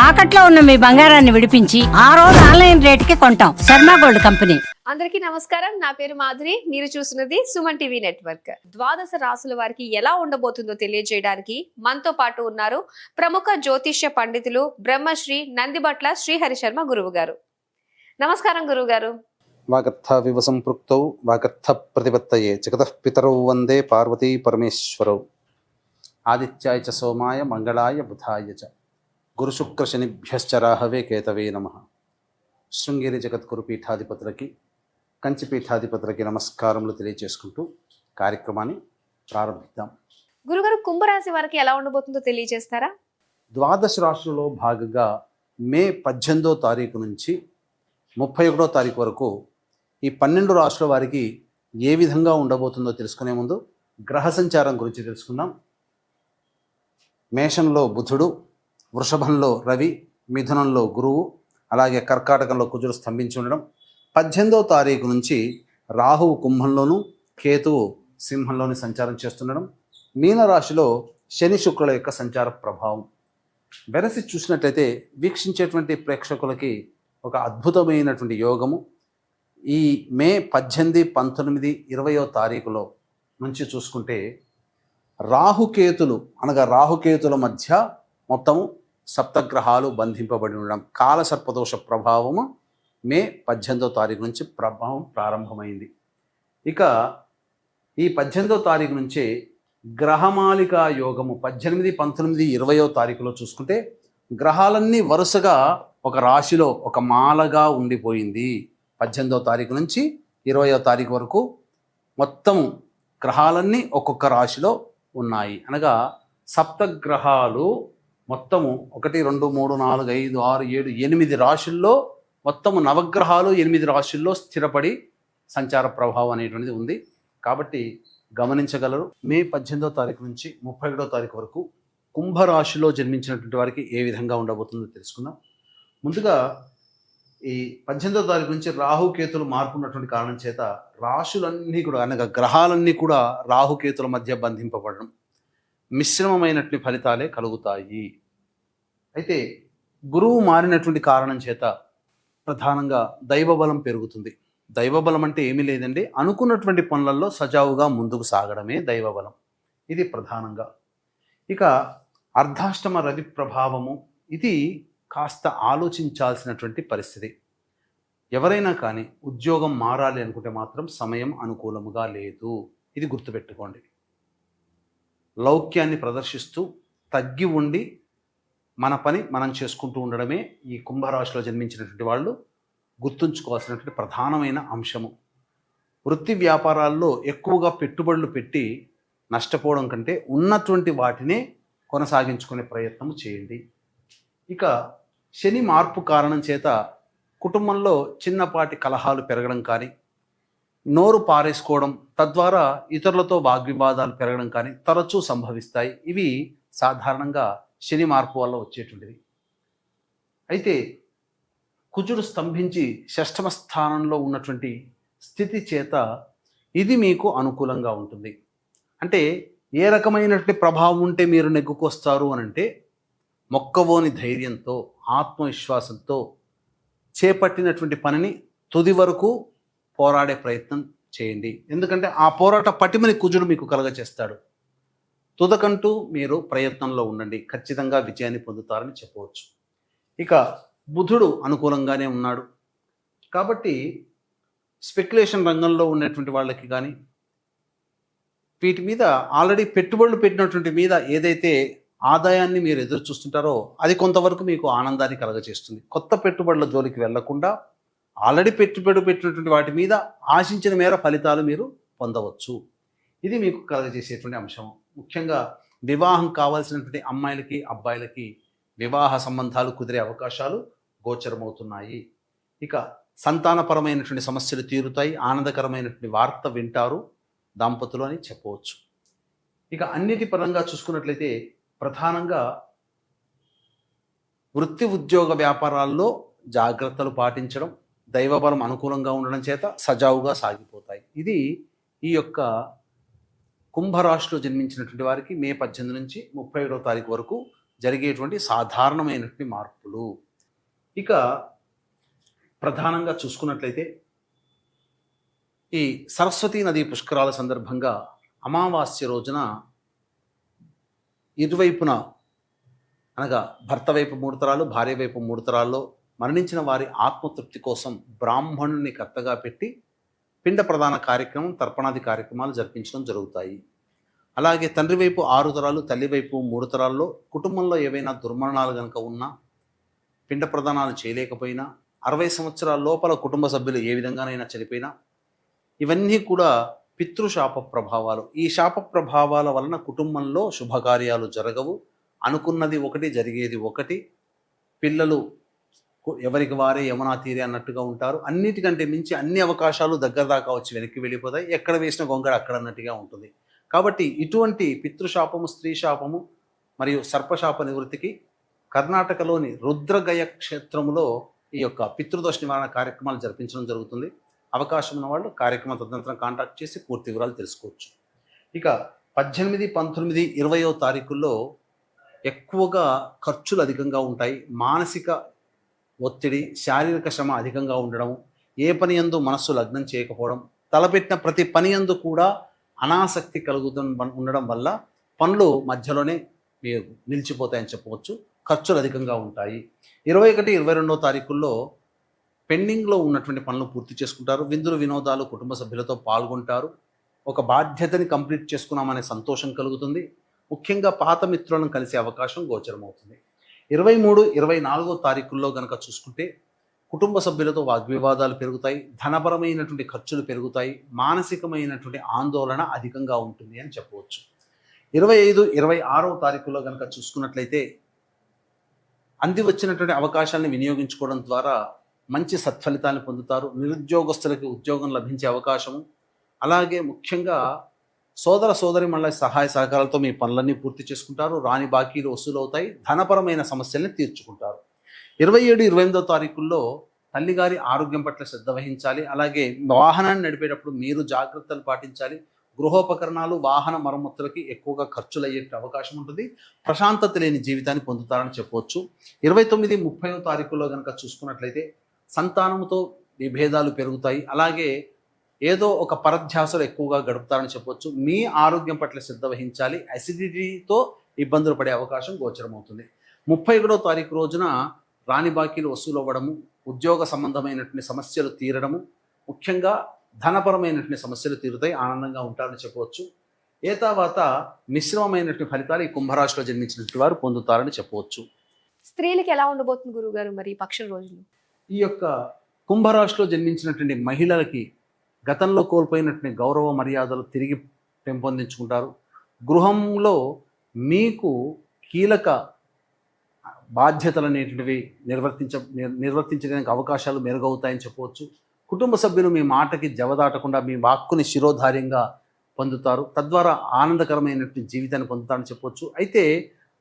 తాకట్లో ఉన్న మీ బంగారాన్ని విడిపించి ఆ రోజు ఆన్లైన్ రేటుకి కొంటాం. Sharma gold company. అందరికీ నమస్కారం. నా పేరు మాధురి. మీరు చూస్తున్నది సుమన్ టీవీ నెట్వర్క్. ద్వాదశ రాసుల వారికి ఎలా ఉండబోతుందో తెలియజేయడానికి మనతో పాటు ఉన్నారు ప్రముఖ జ్యోతిష్య పండితులు బ్రహ్మశ్రీ నందిబట్ల శ్రీహరి శర్మ గురువు గారు. నమస్కారం గురువు గారు. వాగర్థ వివ సంపృక్తౌ వాగర్థ ప్రతిపత్తయే జగతః పితరౌ వందే పార్వతీ పరమేశ్వరౌ. ఆదిత్యాయ చ సోమాయ మంగళాయ బుధాయ చ గురుశుక్ర శనిభ్యశ్చ రాహవే కేతవే నమః. శృంగేరి జగద్గురు పీఠాధిపతులకి కంచి పీఠాధిపతులకి నమస్కారములు తెలియజేసుకుంటూ కార్యక్రమాన్ని ప్రారంభిద్దాం. గురుగారు, కుంభరాశి వారికి ఎలా ఉండబోతుందో తెలియజేస్తారా? ద్వాదశ రాశులలో భాగంగా మే 18వ తారీఖు నుంచి 31వ తారీఖు వరకు ఈ 12 రాశుల వారికి ఏ విధంగా ఉండబోతుందో తెలుసుకునే ముందు గ్రహ సంచారం గురించి తెలుసుకుందాం. మేషంలో బుధుడు, వృషభంలో రవి, మిథునంలో గురువు, అలాగే కర్కాటకంలో కుజుడు స్తంభించి ఉండడం. 18వ తారీఖు నుంచి రాహువు కుంభంలోను, కేతువు సింహంలోని సంచారం చేస్తుండడం. మీనరాశిలో శని శుక్రుల యొక్క సంచార ప్రభావం వెరసి చూసినట్లయితే వీక్షించేటువంటి ప్రేక్షకులకి ఒక అద్భుతమైనటువంటి యోగము ఈ మే 18, 19, 20వ తారీఖులో నుంచి చూసుకుంటే రాహుకేతుల మధ్య మొత్తము సప్తగ్రహాలు బంధింపబడి ఉండడం, కాలసర్పదోష ప్రభావము మే 18వ తారీఖు నుంచి ప్రభావం ప్రారంభమైంది. ఇక ఈ 18వ తారీఖు నుంచే గ్రహమాలికా యోగము 18, 19, 20వ తారీఖులో చూసుకుంటే గ్రహాలన్నీ వరుసగా ఒక రాశిలో ఒక మాలగా ఉండిపోయింది. 18వ తారీఖు నుంచి 20వ తారీఖు వరకు మొత్తం గ్రహాలన్నీ ఒక్కొక్క రాశిలో ఉన్నాయి. అనగా సప్తగ్రహాలు మొత్తము 1, 2, 3, 4, 5, 6, 7, 8 రాశుల్లో మొత్తము నవగ్రహాలు 8 రాశుల్లో స్థిరపడి సంచార ప్రభావం అనేటువంటిది ఉంది. కాబట్టి గమనించగలరు. మే 18వ తారీఖు నుంచి 31వ తారీఖు వరకు కుంభరాశిలో జన్మించినటువంటి వారికి ఏ విధంగా ఉండబోతుందో తెలుసుకుందాం. ముందుగా ఈ 18వ తారీఖు నుంచి రాహుకేతులు మార్పు ఉన్నటువంటి కారణం చేత రాశులన్నీ కూడా అనగా గ్రహాలన్నీ కూడా రాహుకేతుల మధ్య బంధింపబడడం, మిశ్రమమైనటువంటి ఫలితాలే కలుగుతాయి. అయితే గురువు మారినటువంటి కారణం చేత ప్రధానంగా దైవబలం పెరుగుతుంది. దైవబలం అంటే ఏమీ లేదండి, అనుకున్నటువంటి పనులలో సజావుగా ముందుకు సాగడమే దైవబలం. ఇది ప్రధానంగా. ఇక అర్ధాష్టమ రవి ప్రభావము, ఇది కాస్త ఆలోచించాల్సినటువంటి పరిస్థితి. ఎవరైనా కానీ ఉద్యోగం మారాలి అనుకుంటే మాత్రం సమయం అనుకూలముగా లేదు. ఇది గుర్తుపెట్టుకోండి. లౌక్యాన్ని ప్రదర్శిస్తూ తగ్గి ఉండి మన పని మనం చేసుకుంటూ ఉండడమే ఈ కుంభరాశిలో జన్మించినటువంటి వాళ్ళు గుర్తుంచుకోవాల్సినటువంటి ప్రధానమైన అంశము. వృత్తి వ్యాపారాల్లో ఎక్కువగా పెట్టుబడులు పెట్టి నష్టపోవడం కంటే ఉన్నటువంటి వాటినే కొనసాగించుకునే ప్రయత్నం చేయండి. ఇక శని మార్పు కారణం చేత కుటుంబంలో చిన్నపాటి కలహాలు పెరగడం కానీ, నోరు పారేసుకోవడం, తద్వారా ఇతరులతో వాగ్వివాదాలు పెరగడం కానీ తరచూ సంభవిస్తాయి. ఇవి సాధారణంగా శని మార్పు వల్ల వచ్చేటువంటివి. అయితే కుజుడు స్తంభించి షష్ఠమ స్థానంలో ఉన్నటువంటి స్థితి చేత ఇది మీకు అనుకూలంగా ఉంటుంది. అంటే ఏ రకమైనటువంటి ప్రభావం ఉంటే మీరు నెగ్గుకొస్తారు అని అంటే, మొక్కవోని ధైర్యంతో, ఆత్మవిశ్వాసంతో చేపట్టినటువంటి పనిని తుది వరకు పోరాడే ప్రయత్నం చేయండి. ఎందుకంటే ఆ పోరాట పటిమని కుజుడు మీకు కలగచేస్తాడు. తుదకంటూ మీరు ప్రయత్నంలో ఉండండి, ఖచ్చితంగా విజయాన్ని పొందుతారని చెప్పవచ్చు. ఇక బుధుడు అనుకూలంగానే ఉన్నాడు కాబట్టి స్పెక్యులేషన్ రంగంలో ఉన్నటువంటి వాళ్ళకి కానీ, వీటి మీద ఆల్రెడీ పెట్టుబడులు పెట్టినటువంటి మీద ఏదైతే ఆదాయాన్ని మీరు ఎదురు చూస్తుంటారో అది కొంతవరకు మీకు ఆనందాన్ని కలగచేస్తుంది. కొత్త పెట్టుబడుల జోలికి వెళ్లకుండా ఆల్రెడీ పెట్టుబడి పెట్టినటువంటి వాటి మీద ఆశించిన మేర ఫలితాలు మీరు పొందవచ్చు. ఇది మీకు కలగజేసేటువంటి అంశం. ముఖ్యంగా వివాహం కావాల్సినటువంటి అమ్మాయిలకి, అబ్బాయిలకి వివాహ సంబంధాలు కుదిరే అవకాశాలు గోచరమవుతున్నాయి. ఇక సంతానపరమైనటువంటి సమస్యలు తీరుతాయి. ఆనందకరమైనటువంటి వార్త వింటారు దాంపతులు అని చెప్పవచ్చు. ఇక అన్నిటి పరంగా చూసుకున్నట్లయితే ప్రధానంగా వృత్తి ఉద్యోగ వ్యాపారాల్లో జాగ్రత్తలు పాటించడం, దైవబలం అనుకూలంగా ఉండడం చేత సజావుగా సాగిపోతాయి. ఇది ఈ యొక్క కుంభరాశిలో జన్మించినటువంటి వారికి మే 18 నుంచి 31వ తారీఖు వరకు జరిగేటువంటి సాధారణమైనటువంటి మార్పులు. ఇక ప్రధానంగా చూసుకున్నట్లయితే ఈ సరస్వతీ నదీ పుష్కరాల సందర్భంగా అమావాస్య రోజున ఇరువైపున అనగా భర్త వైపు 3 తరాలు, భార్య వైపు 3 తరాల్లో మరణించిన వారి ఆత్మతృప్తి కోసం బ్రాహ్మణుని కర్తగా పెట్టి పిండ ప్రదాన కార్యక్రమం, తర్పణాది కార్యక్రమాలు జరిపించడం జరుగుతాయి. అలాగే తండ్రి వైపు 6 తరాలు, తల్లి వైపు 3 తరాల్లో కుటుంబంలో ఏవైనా దుర్మరణాలు కనుక ఉన్నా, పిండ ప్రదానాలు చేయలేకపోయినా, 60 సంవత్సరాల లోపల కుటుంబ సభ్యులు ఏ విధంగానైనా చనిపోయినా, ఇవన్నీ కూడా పితృశాప ప్రభావాలు. ఈ శాప ప్రభావాల వలన కుటుంబంలో శుభకార్యాలు జరగవు, అనుకున్నది ఒకటి జరిగేది ఒకటి, పిల్లలు ఎవరికి వారే యమునా తీరే అన్నట్టుగా ఉంటారు. అన్నిటికంటే మించి అన్ని అవకాశాలు దగ్గర దాకా వచ్చి వెనక్కి వెళ్ళిపోతాయి. ఎక్కడ వేసిన గొంగడ అక్కడ అన్నట్టుగా ఉంటుంది. కాబట్టి ఇటువంటి పితృశాపము, స్త్రీ శాపము మరియు సర్పశాప నివృత్తికి కర్ణాటకలోని రుద్రగయ క్షేత్రములో ఈ యొక్క పితృదోష నివారణ కార్యక్రమాలు జరిపించడం జరుగుతుంది. అవకాశం ఉన్న వాళ్ళు కార్యక్రమం తదనంతరం కాంటాక్ట్ చేసి పూర్తి వివరాలు తెలుసుకోవచ్చు. ఇక 18, 19, 20వ తారీఖుల్లో ఎక్కువగా ఖర్చులు అధికంగా ఉంటాయి. మానసిక ఒత్తిడి, శారీరక శ్రమ అధికంగా ఉండడం, ఏ పని యందు మనస్సు లగ్నం చేయకపోవడం, తలపెట్టిన ప్రతి పని యందు కూడా అనాసక్తి ఉండడం వల్ల పనులు మధ్యలోనే నిలిచిపోతాయని చెప్పవచ్చు. ఖర్చులు అధికంగా ఉంటాయి. 21, 22వ తారీఖుల్లో పెండింగ్లో ఉన్నటువంటి పనులు పూర్తి చేసుకుంటారు. విందులు వినోదాలు కుటుంబ సభ్యులతో పాల్గొంటారు. ఒక బాధ్యతని కంప్లీట్ చేసుకున్నామనే సంతోషం కలుగుతుంది. ముఖ్యంగా పాత మిత్రులను కలిసే అవకాశం గోచరమవుతుంది. 23, 24వ తారీఖుల్లో కనుక చూసుకుంటే కుటుంబ సభ్యులతో వాగ్వివాదాలు పెరుగుతాయి, ధనపరమైనటువంటి ఖర్చులు పెరుగుతాయి, మానసికమైనటువంటి ఆందోళన అధికంగా ఉంటుంది అని చెప్పవచ్చు. 25, 26వ తారీఖుల్లో కనుక చూసుకున్నట్లయితే అంది వచ్చినటువంటి అవకాశాలను వినియోగించుకోవడం ద్వారా మంచి సత్ఫలితాన్ని పొందుతారు. నిరుద్యోగస్తులకి ఉద్యోగం లభించే అవకాశము, అలాగే ముఖ్యంగా సోదర సోదరిమణుల సహాయ సహకారాలతో మీ పనులన్నీ పూర్తి చేసుకుంటారు. రాని బాకీలు వసూలు అవుతాయి. ధనపరమైన సమస్యల్ని తీర్చుకుంటారు. 27, 28వ తారీఖుల్లో తల్లిగారి ఆరోగ్యం పట్ల శ్రద్ధ వహించాలి. అలాగే వాహనాన్ని నడిపేటప్పుడు మీరు జాగ్రత్తలు పాటించాలి. గృహోపకరణాలు, వాహన మరమ్మతులకి ఎక్కువగా ఖర్చులు అయ్యే అవకాశం ఉంటుంది. ప్రశాంతత లేని జీవితాన్ని పొందుతారని చెప్పవచ్చు. 29, 30వ తారీఖుల్లో కనుక చూసుకున్నట్లయితే సంతానంతో విభేదాలు పెరుగుతాయి. అలాగే ఏదో ఒక పరధ్యాసలు ఎక్కువగా గడుపుతారని చెప్పవచ్చు. మీ ఆరోగ్యం పట్ల శ్రద్ధ వహించాలి. అసిడిటీతో ఇబ్బందులు పడే అవకాశం గోచరమవుతుంది. 31వ తారీఖు రోజున రాని బాకీలు వసూలు అవ్వడము, ఉద్యోగ సంబంధమైనటువంటి సమస్యలు తీరడము, ముఖ్యంగా ధనపరమైనటువంటి సమస్యలు తీరుతాయి. ఆనందంగా ఉంటారని చెప్పవచ్చు. ఏ తర్వాత మిశ్రమమైనటువంటి ఫలితాలు ఈ కుంభరాశిలో జన్మించినటువంటి వారు పొందుతారని చెప్పవచ్చు. స్త్రీలకి ఎలా ఉండబోతుంది గురువుగారు మరి ఈ పక్షం రోజులు? ఈ యొక్క కుంభరాశిలో జన్మించినటువంటి మహిళలకి గతంలో కోల్పోయినటువంటి గౌరవ మర్యాదలు తిరిగి పెంపొందించుకుంటారు. గృహంలో మీకు కీలక బాధ్యతలు అనేటువంటివి నిర్వర్తించడానికి అవకాశాలు మెరుగవుతాయని చెప్పవచ్చు. కుటుంబ సభ్యులు మీ మాటకి జవదాటకుండా మీ వాక్కుని శిరోధార్యంగా పొందుతారు. తద్వారా ఆనందకరమైనటువంటి జీవితాన్ని పొందుతారని చెప్పవచ్చు. అయితే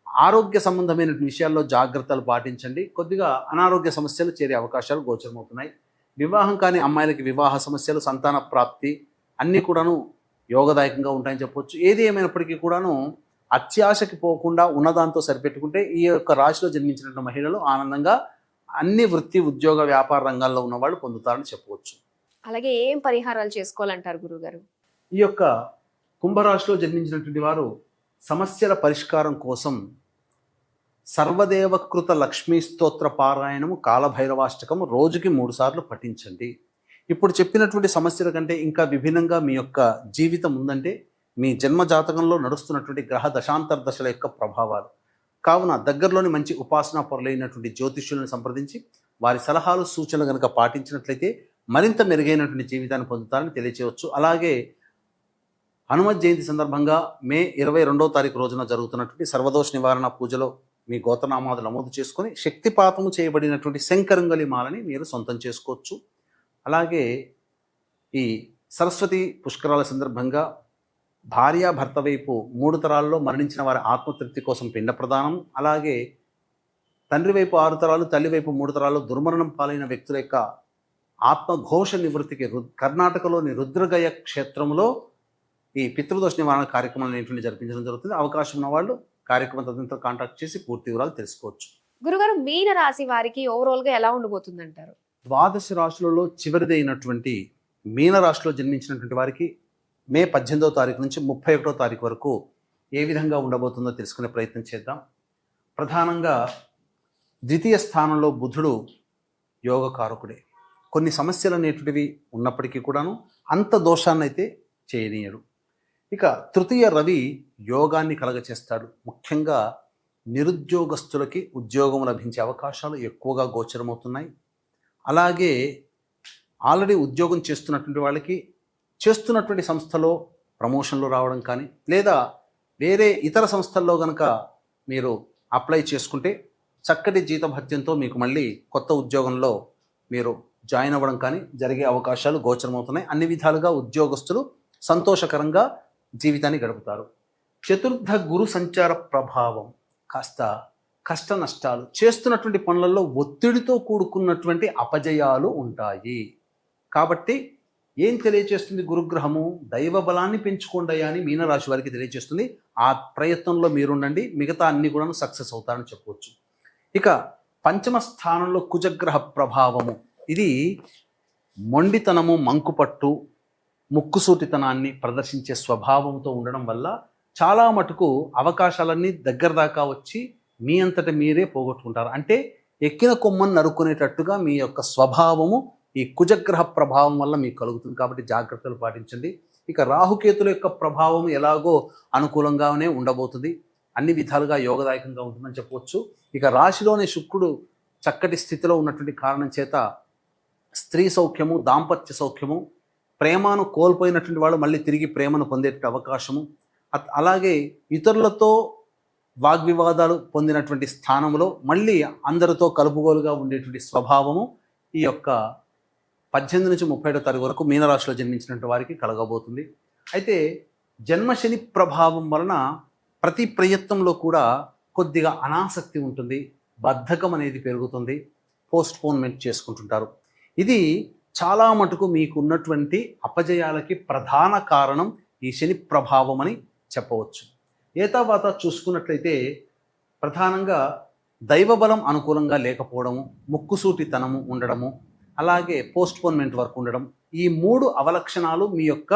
ఆరోగ్య సంబంధమైనటువంటి విషయాల్లో జాగ్రత్తలు పాటించండి. కొద్దిగా అనారోగ్య సమస్యలు చేరే అవకాశాలు గోచరమవుతున్నాయి. వివాహం కాని అమ్మాయిలకి వివాహ సమస్యలు, సంతాన ప్రాప్తి అన్నీ కూడాను యోగదాయకంగా ఉంటాయని చెప్పవచ్చు. ఏది ఏమైనప్పటికీ కూడాను అత్యాశకి పోకుండా ఉన్నదాంతో సరిపెట్టుకుంటే ఈ యొక్క రాశిలో జన్మించినటువంటి మహిళలు ఆనందంగా అన్ని వృత్తి, ఉద్యోగ, వ్యాపార రంగాల్లో ఉన్న వాళ్ళు పొందుతారని చెప్పవచ్చు. అలాగే ఏం పరిహారాలు చేసుకోవాలంటారు గురువుగారు? ఈ యొక్క కుంభరాశిలో జన్మించినటువంటి వారు సమస్యల పరిష్కారం కోసం సర్వదేవకృత లక్ష్మీ స్తోత్ర పారాయణము, కాలభైరవాష్టకము రోజుకి 3 సార్లు పఠించండి. ఇప్పుడు చెప్పినటువంటి సమస్యల కంటే ఇంకా విభిన్నంగా మీ యొక్క జీవితం ఉందంటే మీ జన్మ జాతకంలో నడుస్తున్నటువంటి గ్రహ దశాంతర దశల యొక్క ప్రభావాలు. కావున దగ్గరలోని మంచి ఉపాసనా పరులైనటువంటి జ్యోతిష్యులను సంప్రదించి వారి సలహాలు, సూచనలు కనుక పాటించినట్లయితే మరింత మెరుగైనటువంటి జీవితాన్ని పొందుతారని తెలియచేయవచ్చు. అలాగే హనుమత్ జయంతి సందర్భంగా మే 22వ తారీఖు రోజున జరుగుతున్నటువంటి సర్వదోష నివారణ పూజలో మీ గోత్రనామాలు నమోదు చేసుకొని శక్తిపాతము చేయబడినటువంటి శంకరంగలి మాలని మీరు సొంతం చేసుకోవచ్చు. అలాగే ఈ సరస్వతి పుష్కరాల సందర్భంగా భార్యాభర్త వైపు 3 తరాల్లో మరణించిన వారి ఆత్మతృప్తి కోసం పిండ ప్రదానం, అలాగే తండ్రి వైపు 6 తరాలు, తల్లి వైపు 3 తరాల్లో దుర్మరణం పాలైన వ్యక్తుల యొక్క ఆత్మఘోష నివృత్తికి కర్ణాటకలోని రుద్రగయ క్షేత్రంలో ఈ పితృదోష నివారణ కార్యక్రమాలు అనేటువంటి జరిపించడం జరుగుతుంది. అవకాశం ఉన్న వాళ్ళు కార్యక్రమం తదనంతరం కాంటాక్ట్ చేసి పూర్తి వివరాలు తెలుసుకోవచ్చు. గురుగారు, మీన రాశి వారికి ఓవరాల్ గా ఎలా ఉండబోతుంది అంటారు? ద్వాదశ రాశులలో చివరిదైనటువంటి మీనరాశిలో జన్మించినటువంటి వారికి మే 18వ తారీఖు నుంచి 31వ తారీఖు వరకు ఏ విధంగా ఉండబోతుందో తెలుసుకునే ప్రయత్నం చేద్దాం. ప్రధానంగా ద్వితీయ స్థానంలో బుధుడు యోగకారకుడే. కొన్ని సమస్యలు అనేటువంటివి ఉన్నప్పటికీ కూడాను అంత దోషాన్ని అయితే చేయనీయడు. ఇక తృతీయ రవి యోగాన్ని కలగచేస్తాడు. ముఖ్యంగా నిరుద్యోగస్తులకి ఉద్యోగం లభించే అవకాశాలు ఎక్కువగా గోచరమవుతున్నాయి. అలాగే ఆల్రెడీ ఉద్యోగం చేస్తున్నటువంటి వాళ్ళకి చేస్తున్నటువంటి సంస్థలో ప్రమోషన్లు రావడం కానీ, లేదా వేరే ఇతర సంస్థల్లో కనుక మీరు అప్లై చేసుకుంటే చక్కటి జీతభత్యంతో మీకు మళ్ళీ కొత్త ఉద్యోగంలో మీరు జాయిన్ అవ్వడం కానీ జరిగే అవకాశాలు గోచరమవుతున్నాయి. అన్ని విధాలుగా ఉద్యోగస్తులు సంతోషకరంగా జీవితాన్ని గడుపుతారు. చతుర్థ గురు సంచార ప్రభావం కాస్త కష్ట నష్టాలు, చేస్తున్నటువంటి పనులలో ఒత్తిడితో కూడుకున్నటువంటి అపజయాలు ఉంటాయి. కాబట్టి ఏం తెలియచేస్తుంది గురుగ్రహము? దైవ బలాన్ని పెంచుకోండి అని మీనరాశి వారికి తెలియజేస్తుంది. ఆ ప్రయత్నంలో మీరుండండి, మిగతా అన్ని కూడా సక్సెస్ అవుతారని చెప్పవచ్చు. ఇక పంచమ స్థానంలో కుజగ్రహ ప్రభావము, ఇది మొండితనము, మంకుపట్టు, ముక్కుసూటితనాన్ని ప్రదర్శించే స్వభావంతో ఉండడం వల్ల చాలా మటుకు అవకాశాలన్నీ దగ్గర దాకా వచ్చి మీ అంతట మీరే పోగొట్టుకుంటారు. అంటే ఎక్కిన కొమ్మను నరుక్కునేటట్టుగా మీ యొక్క స్వభావము ఈ కుజగ్రహ ప్రభావం వల్ల మీకు కలుగుతుంది. కాబట్టి జాగ్రత్తలు పాటించండి. ఇక రాహుకేతుల యొక్క ప్రభావం ఎలాగో అనుకూలంగానే ఉండబోతుంది, అన్ని విధాలుగా యోగదాయకంగా ఉంటుందని చెప్పవచ్చు. ఇక రాశిలోని శుక్రుడు చక్కటి స్థితిలో ఉన్నటువంటి కారణం చేత స్త్రీ సౌఖ్యము, దాంపత్య సౌఖ్యము, ప్రేమను కోల్పోయినటువంటి వాళ్ళు మళ్ళీ తిరిగి ప్రేమను పొందేటువంటి అవకాశము, అలాగే ఇతరులతో వాగ్వివాదాలు పొందినటువంటి స్థానంలో మళ్ళీ అందరితో కలుపుగోలుగా ఉండేటువంటి స్వభావము ఈ యొక్క 18 నుంచి 31 తారీఖు వరకు మీనరాశిలో జన్మించినటువంటి వారికి కలగబోతుంది. అయితే జన్మశని ప్రభావం వలన ప్రతి ప్రయత్నంలో కూడా కొద్దిగా అనాసక్తి ఉంటుంది, బద్ధకం అనేది పెరుగుతుంది, పోస్ట్పోన్మెంట్ చేసుకుంటుంటారు. ఇది చాలా మటుకు మీకు ఉన్నటువంటి అపజయాలకి ప్రధాన కారణం ఈ శని ప్రభావం అని చెప్పవచ్చు. ఏతావాత చూసుకున్నట్లయితే ప్రధానంగా దైవబలం అనుకూలంగా లేకపోవడము, ముక్కుసూటితనము ఉండడము, అలాగే పోస్ట్పోన్మెంట్ వర్క్ ఉండడం, ఈ 3 అవలక్షణాలు మీ యొక్క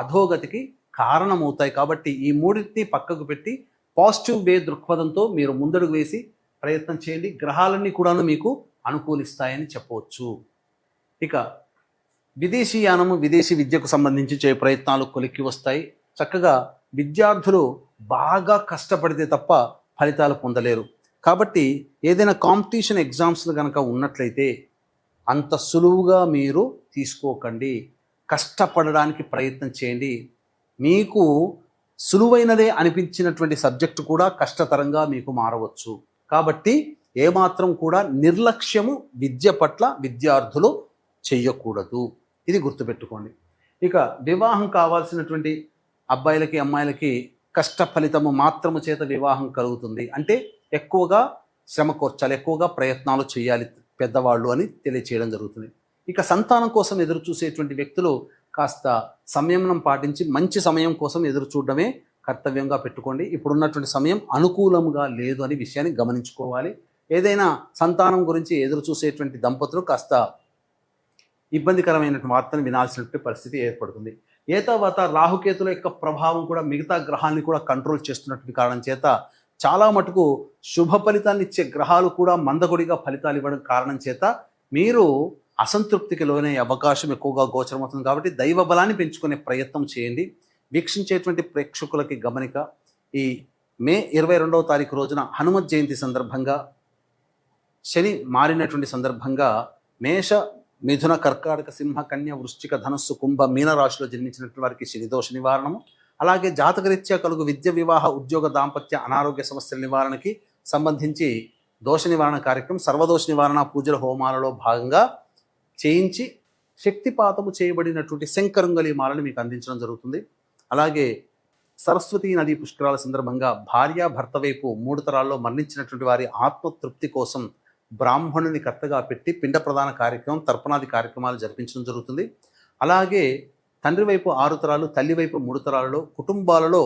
అధోగతికి కారణమవుతాయి. కాబట్టి ఈ మూడింటిని పక్కకు పెట్టి పాజిటివ్ వే దృక్పథంతో మీరు ముందడుగు వేసి ప్రయత్నం చేయండి. గ్రహాలన్నీ కూడాను మీకు అనుకూలిస్తాయని చెప్పవచ్చు. ఇక విదేశీయానము, విదేశీ విద్యకు సంబంధించి చే ప్రయత్నాలు కొలిక్కి వస్తాయి. చక్కగా విద్యార్థులు బాగా కష్టపడితే తప్ప ఫలితాలు పొందలేరు. కాబట్టి ఏదైనా కాంపిటీషన్ ఎగ్జామ్స్లు కనుక ఉన్నట్లయితే అంత సులువుగా మీరు తీసుకోకండి, కష్టపడడానికి ప్రయత్నం చేయండి. మీకు సులువైనదే అనిపించినటువంటి సబ్జెక్టు కూడా కష్టతరంగా మీకు మారవచ్చు. కాబట్టి ఏమాత్రం కూడా నిర్లక్ష్యము విద్య పట్ల విద్యార్థులు చెయ్యకూడదు, ఇది గుర్తుపెట్టుకోండి. ఇక వివాహం కావాల్సినటువంటి అబ్బాయిలకి అమ్మాయిలకి కష్ట ఫలితము మాత్రము చేత వివాహం కలుగుతుంది. అంటే ఎక్కువగా శ్రమ కోర్చాలి, ఎక్కువగా ప్రయత్నాలు చేయాలి పెద్దవాళ్ళు అని తెలియచేయడం జరుగుతుంది. ఇక సంతానం కోసం ఎదురు చూసేటువంటి వ్యక్తులు కాస్త సంయమనం పాటించి మంచి సమయం కోసం ఎదురు చూడడమే కర్తవ్యంగా పెట్టుకోండి. ఇప్పుడున్నటువంటి సమయం అనుకూలంగా లేదు అనే విషయాన్ని గమనించుకోవాలి. ఏదైనా సంతానం గురించి ఎదురు చూసేటువంటి దంపతులు కాస్త ఇబ్బందికరమైనటువంటి వార్తను వినాల్సినటువంటి పరిస్థితి ఏర్పడుతుంది. తర్వాత రాహుకేతుల యొక్క ప్రభావం కూడా మిగతా గ్రహాన్ని కూడా కంట్రోల్ చేస్తున్నటువంటి కారణం చేత చాలా మటుకు శుభ ఫలితాన్ని ఇచ్చే గ్రహాలు కూడా మందకొడిగా ఫలితాలు ఇవ్వడం కారణం చేత మీరు అసంతృప్తికి లోనే అవకాశం ఎక్కువగా గోచరమవుతుంది. కాబట్టి దైవ బలాన్ని పెంచుకునే ప్రయత్నం చేయండి. వీక్షించేటువంటి ప్రేక్షకులకి గమనిక, ఈ మే 22వ తారీఖు రోజున హనుమత్ జయంతి సందర్భంగా, శని మారినటువంటి సందర్భంగా మేష, మిథున, కర్కాటక, సింహ, కన్య, వృశ్చిక, ధనస్సు, కుంభ, మీన రాశిలో జన్మించినటువంటి వారికి శనిదోష నివారణము, అలాగే జాతకరీత్యా కలుగు విద్య, వివాహ, ఉద్యోగ, దాంపత్య, అనారోగ్య సమస్యల నివారణకి సంబంధించి దోష నివారణ కార్యక్రమం సర్వదోష నివారణ పూజల హోమాలలో భాగంగా చేయించి శక్తిపాతము చేయబడినటువంటి శంకరంగలి మాలను మీకు అందించడం జరుగుతుంది. అలాగే సరస్వతీ నదీ పుష్కరాల సందర్భంగా భార్య భర్త వైపు 3 తరాల్లో మరణించినటువంటి వారి ఆత్మతృప్తి కోసం బ్రాహ్మణుని కర్తగా పెట్టి పిండ ప్రదాన కార్యక్రమం, తర్పణాది కార్యక్రమాలు జరిపించడం జరుగుతుంది. అలాగే తండ్రి వైపు 6 తరాలు, తల్లి వైపు 3 తరాలలో కుటుంబాలలో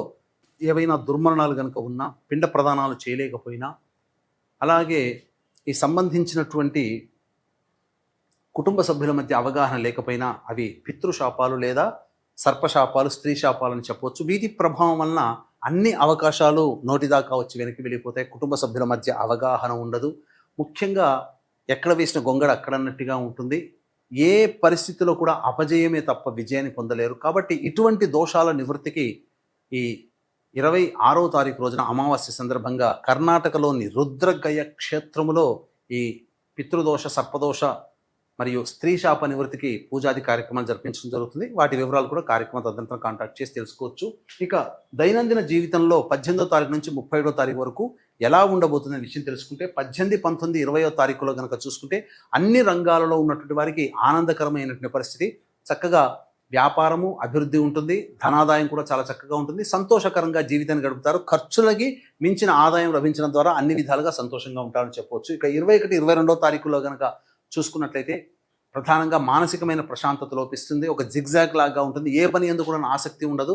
ఏవైనా దుర్మరణాలు కనుక ఉన్నా, పిండ ప్రదానాలు చేయలేకపోయినా, అలాగే ఈ సంబంధించినటువంటి కుటుంబ సభ్యుల మధ్య అవగాహన లేకపోయినా అవి పితృశాపాలు లేదా సర్పశాపాలు, స్త్రీ శాపాలు అని చెప్పవచ్చు. వీటి ప్రభావం వలన అన్ని అవకాశాలు నోటిదాకా వచ్చి వెనక్కి వెళ్ళిపోతాయి. కుటుంబ సభ్యుల మధ్య అవగాహన ఉండదు. ముఖ్యంగా ఎక్కడ వేసిన గొంగడ అక్కడన్నట్టుగా ఉంటుంది. ఏ పరిస్థితిలో కూడా అపజయమే తప్ప విజయాన్ని పొందలేరు. కాబట్టి ఇటువంటి దోషాల నివృత్తికి ఈ 26వ తారీఖు రోజున అమావాస్య సందర్భంగా కర్ణాటకలోని రుద్రగయ క్షేత్రములో ఈ పితృదోష, సర్పదోష మరియు స్త్రీ శాప నివృత్తికి పూజాది కార్యక్రమాలు జరిపించడం జరుగుతుంది. వాటి వివరాలు కూడా కార్యక్రమం తదనంతరం కాంటాక్ట్ చేసి తెలుసుకోవచ్చు. ఇక దైనందిన జీవితంలో 18వ తారీఖు నుంచి 31వ తారీఖు వరకు ఎలా ఉండబోతుందనే విషయం తెలుసుకుంటే, 18, 19, 20వ తారీఖులో కనుక చూసుకుంటే అన్ని రంగాలలో ఉన్నటువంటి వారికి ఆనందకరమైనటువంటి పరిస్థితి. చక్కగా వ్యాపారము అభివృద్ధి ఉంటుంది, ధనాదాయం కూడా చాలా చక్కగా ఉంటుంది, సంతోషకరంగా జీవితాన్ని గడుపుతారు. ఖర్చులకి మించిన ఆదాయం లభించడం ద్వారా అన్ని విధాలుగా సంతోషంగా ఉంటారని చెప్పవచ్చు. ఇక 21, 22వ తారీఖులో కనుక చూసుకున్నట్లయితే ప్రధానంగా మానసికమైన ప్రశాంతత లోపిస్తుంది. ఒక జిగ్జాగ్ లాగా ఉంటుంది. ఏ పని ఎందుకు కూడా ఆసక్తి ఉండదు.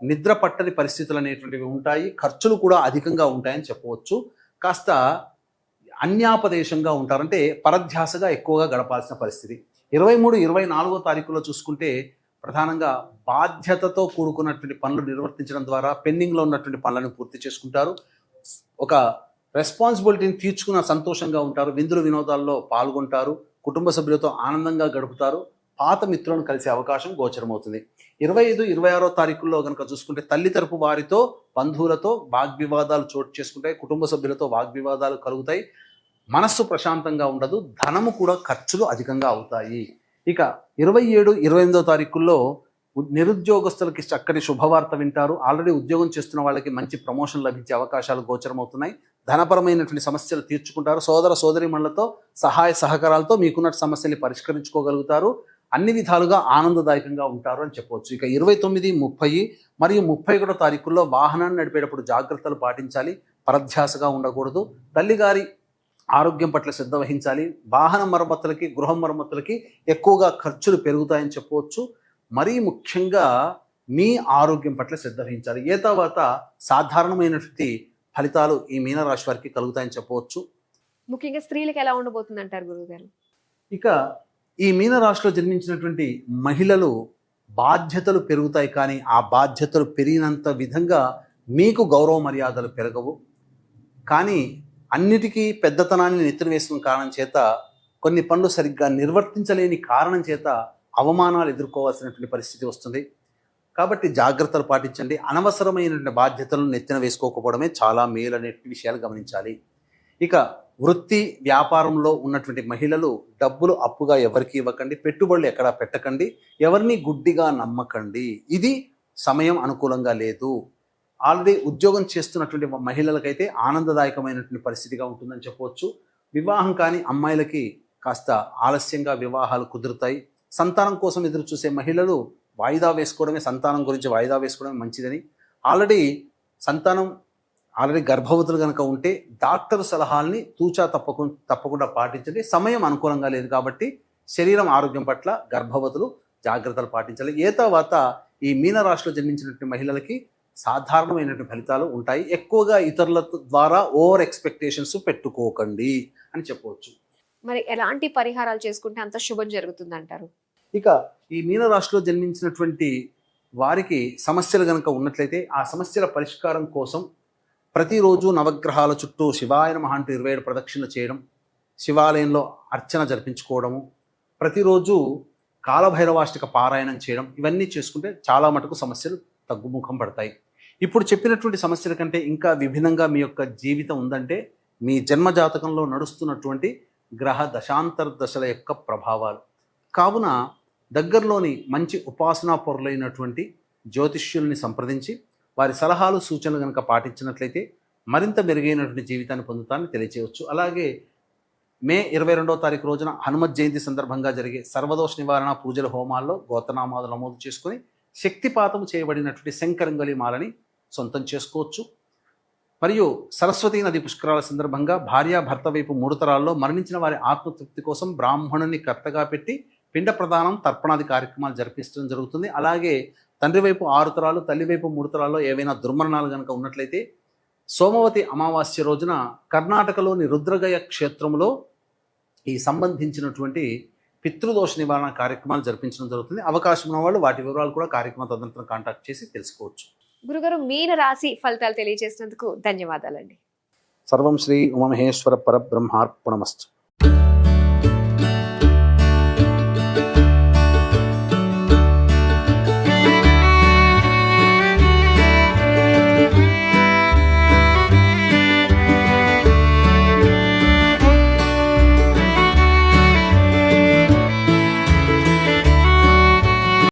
నిద్ర పట్టని పరిస్థితులు అనేటువంటివి ఉంటాయి. ఖర్చులు కూడా అధికంగా ఉంటాయని చెప్పవచ్చు. కాస్త అన్యాపదేశంగా ఉంటారంటే పరధ్యాసగా ఎక్కువగా గడపాల్సిన పరిస్థితి. 23, 24వ తారీఖులో చూసుకుంటే ప్రధానంగా బాధ్యతతో కూడుకున్నటువంటి పనులు నిర్వర్తించడం ద్వారా పెండింగ్లో ఉన్నటువంటి పనులను పూర్తి చేసుకుంటారు. ఒక రెస్పాన్సిబిలిటీని తీర్చుకున్న సంతోషంగా ఉంటారు. విందులు వినోదాల్లో పాల్గొంటారు. కుటుంబ సభ్యులతో ఆనందంగా గడుపుతారు. పాత మిత్రులను కలిసే అవకాశం గోచరమవుతుంది. 25, 26వ తారీఖుల్లో కనుక చూసుకుంటే తల్లి తరపు వారితో, బంధువులతో వాగ్వివాదాలు చోటు చేసుకుంటాయి. కుటుంబ సభ్యులతో వాగ్వివాదాలు కలుగుతాయి. మనస్సు ప్రశాంతంగా ఉండదు. ధనము కూడా ఖర్చులు అధికంగా అవుతాయి. ఇక 27, 28వ తారీఖుల్లో నిరుద్యోగస్తులకి చక్కటి శుభవార్త వింటారు. ఆల్రెడీ ఉద్యోగం చేస్తున్న వాళ్ళకి మంచి ప్రమోషన్ లభించే అవకాశాలు గోచరమవుతున్నాయి. ధనపరమైనటువంటి సమస్యలు తీర్చుకుంటారు. సోదర సోదరీమణులతో సహాయ సహకారాలతో మీకున్న సమస్యల్ని పరిష్కరించుకోగలుగుతారు. అన్ని విధాలుగా ఆనందదాయకంగా ఉంటారు అని చెప్పవచ్చు. ఇక 29, 30 మరియు 31వ తారీఖుల్లో వాహనాన్ని నడిపేటప్పుడు జాగ్రత్తలు పాటించాలి. పరధ్యాసగా ఉండకూడదు. తల్లిగారి ఆరోగ్యం పట్ల శ్రద్ధ వహించాలి. వాహన మరమ్మతులకి, గృహ మరమ్మతులకి ఎక్కువగా ఖర్చులు పెరుగుతాయని చెప్పవచ్చు. మరీ ముఖ్యంగా మీ ఆరోగ్యం పట్ల శ్రద్ధ వహించాలి. ఏ తర్వాత సాధారణమైనటువంటి ఫలితాలు ఈ మీనరాశి వారికి కలుగుతాయని చెప్పవచ్చు. ముఖ్యంగా స్త్రీలకు ఎలా ఉండబోతుంది అంటారు గురువుగారు? ఇక ఈ మీనరాశిలో జన్మించినటువంటి మహిళలు బాధ్యతలు పెరుగుతాయి, కానీ ఆ బాధ్యతలు పెరిగినంత విధంగా మీకు గౌరవ మర్యాదలు పెరగవు. కానీ అన్నిటికీ పెద్దతనాన్ని నెత్తిన వేసిన కారణం చేత, కొన్ని పనులు సరిగ్గా నిర్వర్తించలేని కారణం చేత అవమానాలు ఎదుర్కోవాల్సినటువంటి పరిస్థితి వస్తుంది. కాబట్టి జాగ్రత్తలు పాటించండి. అనవసరమైనటువంటి బాధ్యతలను నెత్తిన వేసుకోకపోవడమే చాలా మేలు అనే విషయాలు గమనించాలి. ఇక వృత్తి వ్యాపారంలో ఉన్నటువంటి మహిళలు డబ్బులు అప్పుగా ఎవరికి ఇవ్వకండి. పెట్టుబడులు ఎక్కడా పెట్టకండి. ఎవరిని గుడ్డిగా నమ్మకండి. ఇది సమయం అనుకూలంగా లేదు. ఆల్రెడీ ఉద్యోగం చేస్తున్నటువంటి మహిళలకైతే ఆనందదాయకమైనటువంటి పరిస్థితిగా ఉంటుందని చెప్పవచ్చు. వివాహం కాని అమ్మాయిలకి కాస్త ఆలస్యంగా వివాహాలు కుదురుతాయి. సంతానం కోసం ఎదురు చూసే మహిళలు వాయిదా వేసుకోవడమే, సంతానం గురించి వాయిదా వేసుకోవడమే మంచిదని. ఆల్రెడీ గర్భవతులు కనుక ఉంటే డాక్టర్ సలహాల్ని తూచా తప్పకుండా పాటించండి. సమయం అనుకూలంగా లేదు కాబట్టి శరీరం ఆరోగ్యం పట్ల గర్భవతులు జాగ్రత్తలు పాటించాలి. ఏ తర్వాత ఈ మీనరాశిలో జన్మించినటువంటి మహిళలకి సాధారణమైనటువంటి ఫలితాలు ఉంటాయి. ఎక్కువగా ఇతరుల ద్వారా ఓవర్ ఎక్స్పెక్టేషన్స్ పెట్టుకోకండి అని చెప్పవచ్చు. మరి ఎలాంటి పరిహారాలు చేసుకుంటే అంత శుభం జరుగుతుంది అంటారు? ఇక ఈ మీనరాశిలో జన్మించినటువంటి వారికి సమస్యలు కనుక ఉన్నట్లయితే ఆ సమస్యల పరిష్కారం కోసం ప్రతిరోజు నవగ్రహాల చుట్టూ శివాయ నమః అంటూ 27 ప్రదక్షిణలు చేయడం, శివాలయంలో అర్చన జరిపించుకోవడము, ప్రతిరోజు కాలభైరవాష్టక పారాయణం చేయడం, ఇవన్నీ చేసుకుంటే చాలా మటుకు సమస్యలు తగ్గుముఖం పడతాయి. ఇప్పుడు చెప్పినటువంటి సమస్యల కంటే ఇంకా విభిన్నంగా మీ యొక్క జీవితం ఉందంటే మీ జన్మ జాతకంలో నడుస్తున్నటువంటి గ్రహ దశాంతర దశల యొక్క ప్రభావాలు. కావున దగ్గరలోని మంచి ఉపాసనా పరులైనటువంటి జ్యోతిష్యుల్ని సంప్రదించి వారి సలహాలు సూచనలు కనుక పాటించినట్లయితే మరింత మెరుగైనటువంటి జీవితాన్ని పొందుతానని తెలియచేయవచ్చు. అలాగే మే 22వ తారీఖు రోజున హనుమత్ జయంతి సందర్భంగా జరిగే సర్వదోష నివారణ పూజల హోమాల్లో గోత్రనామాలు నమోదు చేసుకుని శక్తిపాతం చేయబడినటువంటి శంకరంగలి మాలని సొంతం చేసుకోవచ్చు. మరియు సరస్వతీ నది పుష్కరాల సందర్భంగా భార్యాభర్త వైపు 3 తరాల్లో మరణించిన వారి ఆత్మతృప్తి కోసం బ్రాహ్మణుని కర్తగా పెట్టి పిండ ప్రదానం తర్పణాది కార్యక్రమాలు జరిపించడం జరుగుతుంది. అలాగే తండ్రి వైపు 6 తరాలు, తల్లి వైపు 3 తరాల్లో ఏవైనా దుర్మరణాలు కనుక ఉన్నట్లయితే సోమవతి అమావాస్య రోజున కర్ణాటకలోని రుద్రగయ క్షేత్రంలో ఈ సంబంధించినటువంటి పితృదోష నివారణ కార్యక్రమాలు జరిపించడం జరుగుతుంది. అవకాశం ఉన్న వాళ్ళు వాటి వివరాలు కూడా కార్యక్రమ తదనంతరం కాంటాక్ట్ చేసి తెలుసుకోవచ్చు. గురుగారు, మీన రాశి ఫలితాలు తెలియజేసినందుకు ధన్యవాదాలండి. సర్వం శ్రీ ఉమామహేశ్వర పరబ్రహ్మార్పణమస్తు.